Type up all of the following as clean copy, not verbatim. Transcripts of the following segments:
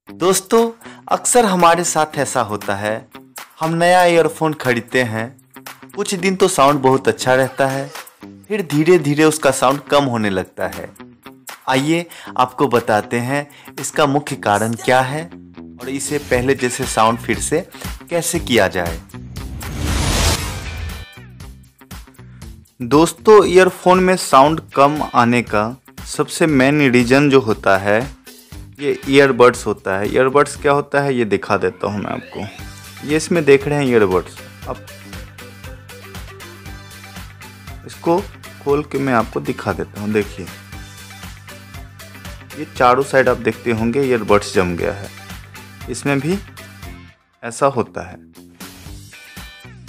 दोस्तों, अक्सर हमारे साथ ऐसा होता है। हम नया ईयरफोन खरीदते हैं, कुछ दिन तो साउंड बहुत अच्छा रहता है, फिर धीरे धीरे उसका साउंड कम होने लगता है। आइए आपको बताते हैं इसका मुख्य कारण क्या है और इसे पहले जैसे साउंड फिर से कैसे किया जाए। दोस्तों, ईयरफोन में साउंड कम आने का सबसे मेन रीज़न जो होता है ये ईयरबड्स होता है। ईयरबड्स क्या होता है ये दिखा देता हूँ मैं आपको। ये इसमें देख रहे हैं ईयरबड्स। अब इसको खोल के मैं आपको दिखा देता हूँ। देखिए, ये चारों साइड आप देखते होंगे ईयरबड्स जम गया है। इसमें भी ऐसा होता है।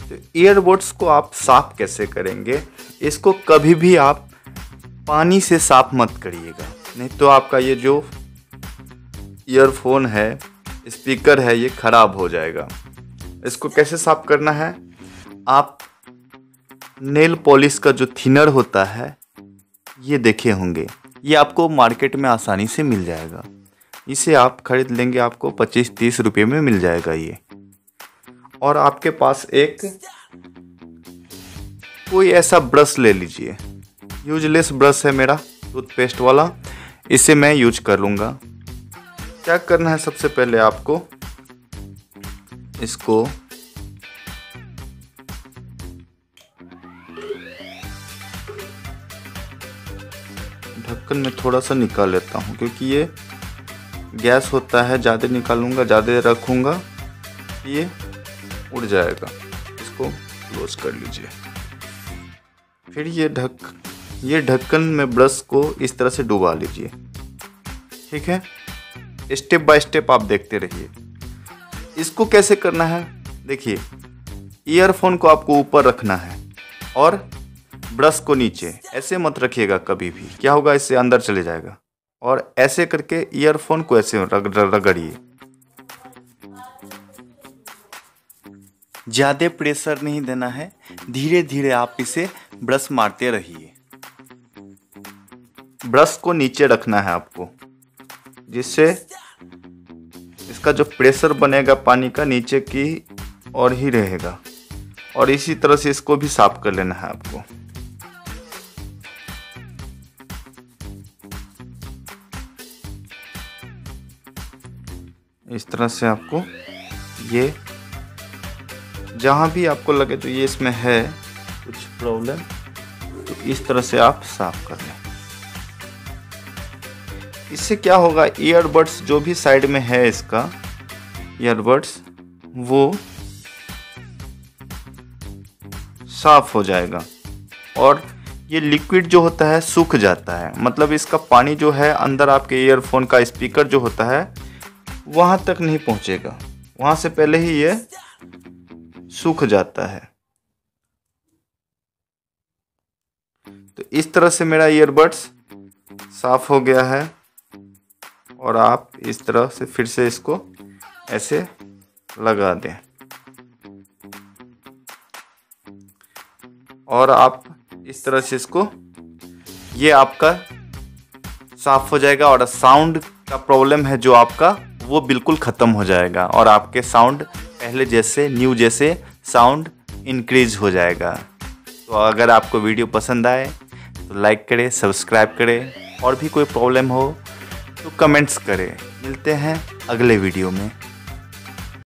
तो ईयरबड्स को आप साफ कैसे करेंगे? इसको कभी भी आप पानी से साफ मत करिएगा, नहीं तो आपका ये जो ईयरफोन है, स्पीकर है, ये ख़राब हो जाएगा। इसको कैसे साफ करना है? आप नेल पॉलिश का जो थिनर होता है ये देखे होंगे, ये आपको मार्केट में आसानी से मिल जाएगा। इसे आप खरीद लेंगे, आपको 25-30 रुपये में मिल जाएगा ये। और आपके पास एक कोई ऐसा ब्रश ले लीजिए। यूजलेस ब्रश है मेरा, टूथपेस्ट वाला, इसे मैं यूज कर लूँगा। क्या करना है, सबसे पहले आपको इसको ढक्कन में थोड़ा सा निकाल लेता हूँ, क्योंकि ये गैस होता है। ज़्यादा निकालूंगा, ज़्यादा रखूँगा ये उड़ जाएगा। इसको क्लोज कर लीजिए। फिर ये ढक्कन में ब्रश को इस तरह से डुबा लीजिए। ठीक है, स्टेप बाय स्टेप आप देखते रहिए। इसको कैसे करना है देखिए। ईयरफोन को आपको ऊपर रखना है और ब्रश को नीचे। ऐसे मत रखिएगा कभी भी, क्या होगा, इससे अंदर चले जाएगा। और ऐसे करके ईयरफोन को ऐसे रगड़िए। ज़्यादा प्रेशर नहीं देना है, धीरे धीरे आप इसे ब्रश मारते रहिए। ब्रश को नीचे रखना है आपको, जिससे इसका जो प्रेशर बनेगा पानी का नीचे की ओर ही रहेगा। और इसी तरह से इसको भी साफ कर लेना है आपको। इस तरह से आपको ये जहाँ भी आपको लगे तो ये इसमें है कुछ प्रॉब्लम, तो इस तरह से आप साफ कर लें। इससे क्या होगा, ईयरबड्स जो भी साइड में है इसका ईयरबड्स, वो साफ हो जाएगा। और ये लिक्विड जो होता है सूख जाता है, मतलब इसका पानी जो है अंदर आपके ईयरफोन का स्पीकर जो होता है वहाँ तक नहीं पहुँचेगा, वहाँ से पहले ही ये सूख जाता है। तो इस तरह से मेरा ईयरबड्स साफ हो गया है। और आप इस तरह से फिर से इसको ऐसे लगा दें और आप इस तरह से इसको, ये आपका साफ हो जाएगा। और साउंड का प्रॉब्लम है जो आपका, वो बिल्कुल ख़त्म हो जाएगा और आपके साउंड पहले जैसे न्यू जैसे साउंड इंक्रीज हो जाएगा। तो अगर आपको वीडियो पसंद आए तो लाइक करें, सब्सक्राइब करें। और भी कोई प्रॉब्लम हो तो कमेंट्स करें। मिलते हैं अगले वीडियो में।